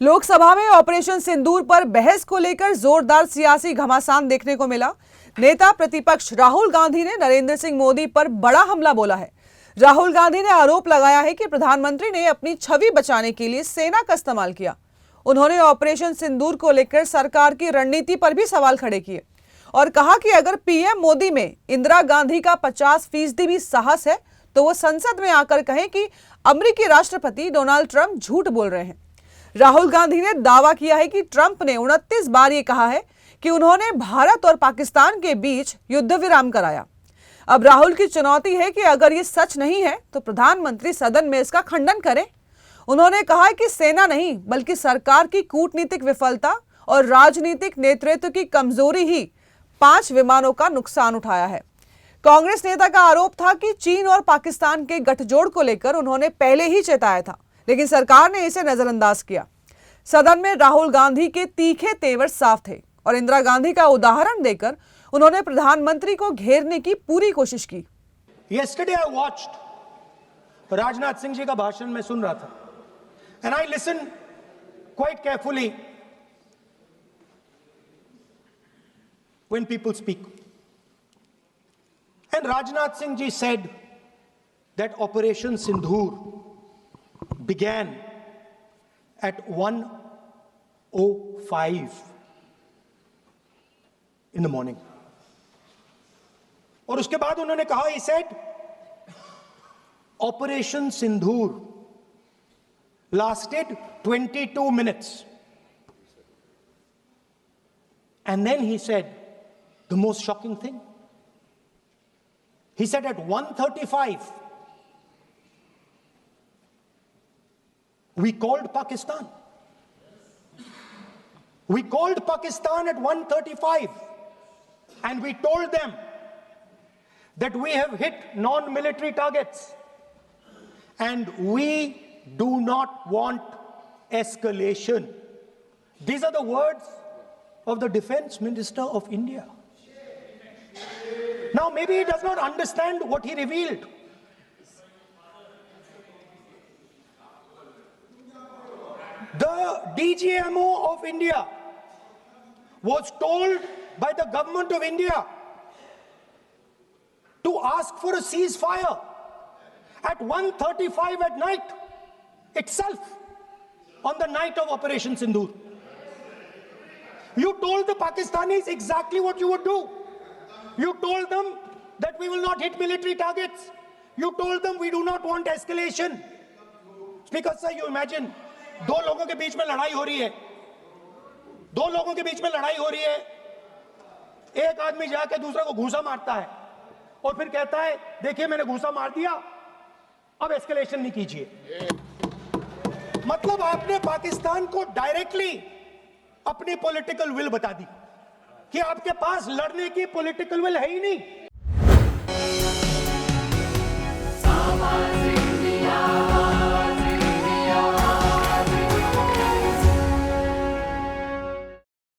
लोकसभा में ऑपरेशन सिंदूर पर बहस को लेकर जोरदार सियासी घमासान देखने को मिला। नेता प्रतिपक्ष राहुल गांधी ने नरेंद्र सिंह मोदी पर बड़ा हमला बोला है। राहुल गांधी ने आरोप लगाया है कि प्रधानमंत्री ने अपनी छवि बचाने के लिए सेना का इस्तेमाल किया। उन्होंने ऑपरेशन सिंदूर को लेकर सरकार की रणनीति पर भी सवाल खड़े किए और कहा कि अगर पीएम मोदी में इंदिरा गांधी का 50% भी साहस है तो वो संसद में आकर कहें कि अमेरिकी राष्ट्रपति डोनाल्ड ट्रंप झूठ बोल रहे हैं। राहुल गांधी ने दावा किया है कि ट्रंप ने 29 बार ये कहा है कि उन्होंने भारत और पाकिस्तान के बीच युद्ध विराम कराया। अब राहुल की चुनौती है कि अगर ये सच नहीं है तो प्रधानमंत्री सदन में इसका खंडन करें। उन्होंने कहा कि सेना नहीं बल्कि सरकार की कूटनीतिक विफलता और राजनीतिक नेतृत्व की कमजोरी ही 5 विमानों का नुकसान उठाया है। कांग्रेस नेता का आरोप था कि चीन और पाकिस्तान के गठजोड़ को लेकर उन्होंने पहले ही चेताया था, लेकिन सरकार ने इसे नजरअंदाज किया। सदन में राहुल गांधी के तीखे तेवर साफ थे और इंदिरा गांधी का उदाहरण देकर उन्होंने प्रधानमंत्री को घेरने की पूरी कोशिश की। Yesterday I watched Rajnath Singh ji का भाषण मैं सुन रहा था and I listened quite carefully when people speak. And Rajnath Singh ji said that Operation Sindhur began at 1:05 in the morning. और उसके बाद उन्होंने कहा, he said, Operation Sindhur lasted 22 minutes. And then he said the most shocking thing. He said at 1:35 we called Pakistan. We called Pakistan at 1:35 and we told them that we have hit non-military targets and we do not want escalation. These are the words of the Defense Minister of India. Now maybe he does not understand what he revealed. The DGMO of India was told by the government of India to ask for a ceasefire at 1:35 at night itself, on the night of Operation Sindhur. You told the Pakistanis exactly what you would do. You told them that we will not hit military targets. You told them we do not want escalation. Speaker sir, you imagine, दो लोगों के बीच में लड़ाई हो रही है, दो लोगों के बीच में लड़ाई हो रही है, एक आदमी जाके दूसरे को घूंसा मारता है और फिर कहता है देखिए मैंने घूंसा मार दिया, अब एस्केलेशन नहीं कीजिए। मतलब आपने पाकिस्तान को डायरेक्टली अपनी पॉलिटिकल विल बता दी कि आपके पास लड़ने की पॉलिटिकल विल है ही नहीं।